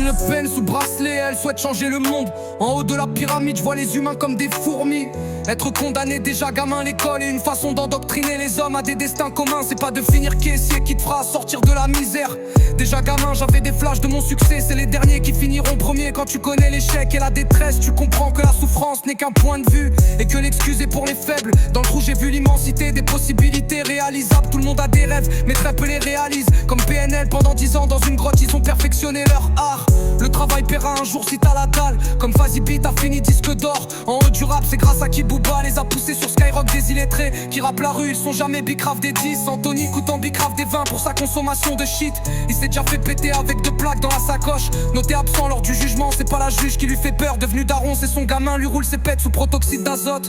Marine Le Pen sous bracelet, elle souhaite changer le monde. En haut de la pyramide, je vois les humains comme des fourmis. Être condamné déjà gamin à l'école est une façon d'endoctriner les hommes à des destins communs. C'est pas de finir caissier qui te fera sortir de la misère. Déjà gamin, j'avais des flashs de mon succès. C'est les derniers qui finiront premiers. Quand tu connais l'échec et la détresse, tu comprends que la souffrance n'est qu'un point de vue et que l'excuse est pour les faibles. Dans le trou j'ai vu l'immensité des possibilités réalisables. Tout le monde a des rêves, mais très peu les réalisent. Comme PNL pendant 10 ans dans une grotte, ils ont perfectionné leur art. Le travail paiera un jour si t'as la dalle. Comme Fazi Beat a fini disque d'or. En haut du rap, c'est grâce à qui Booba les a poussés sur Skyrock des illettrés qui rappent la rue, ils sont jamais bicrave des 10. Anthony coûtant bicrave des 20 pour sa consommation de shit. Il s'est déjà fait péter avec 2 plaques dans la sacoche. Noté absent lors du jugement, c'est pas la juge qui lui fait peur. Devenu daron, c'est son gamin, lui roule ses pètes sous protoxyde d'azote.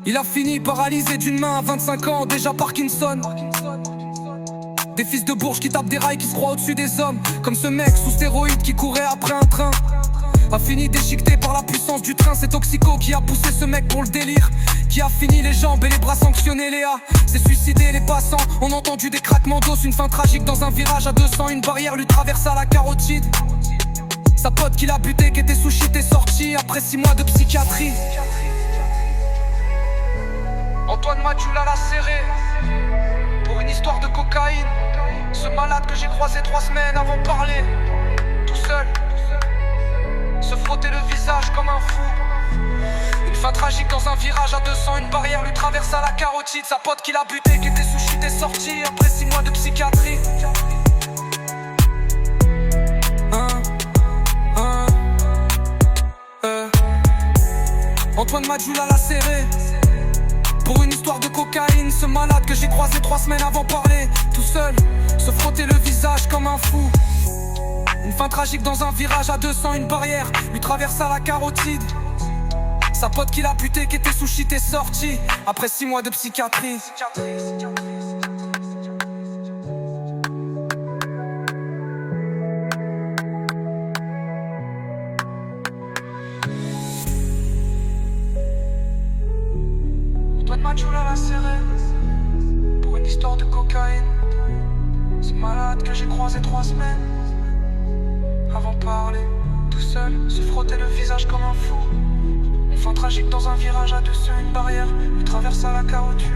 Il a fini paralysé d'une main à 25 ans, déjà Parkinson. Des fils de bourges qui tapent des rails, qui se croient au-dessus des hommes. Comme ce mec sous stéroïdes qui courait après un train. A fini déchiqueté par la puissance du train. C'est Toxico qui a poussé ce mec pour le délire. Qui a fini les jambes et les bras sanctionnés. Léa s'est suicidé, les passants ont entendu des craquements d'os. Une fin tragique dans un virage à 200. Une barrière lui traversa la carotide. Sa pote qui l'a buté, qui était sous shit, est sortie après 6 mois de psychiatrie. Antoine Madjoula l'a serré pour une histoire de cocaïne. Ce malade que j'ai croisé 3 semaines avant de parler. Tout seul, se frotter le visage comme un fou. Une fin tragique dans un virage à 200. Une barrière lui traversa la carotide. Sa pote qui l'a buté, qui était sous shit, est sortie après 6 mois de psychiatrie. Antoine Madjoula l'a serré pour une histoire de cocaïne. Ce malade que j'ai croisé 3 semaines avant de parler. Tout seul, se frotter le visage comme un fou. Une fin tragique dans un virage à 200. Une barrière lui traversa la carotide. Sa pote qui l'a buté, qui était sous shit, est sortie après 6 mois de psychiatrie. Antoine Madjoula l'a serré pour une histoire de cocaïne. Ce malade que j'ai croisé 3 semaines avant de parler. Tout seul, se frotter le visage comme un fou. Une fin tragique dans un virage à 200. Une barrière lui traversa la carotide.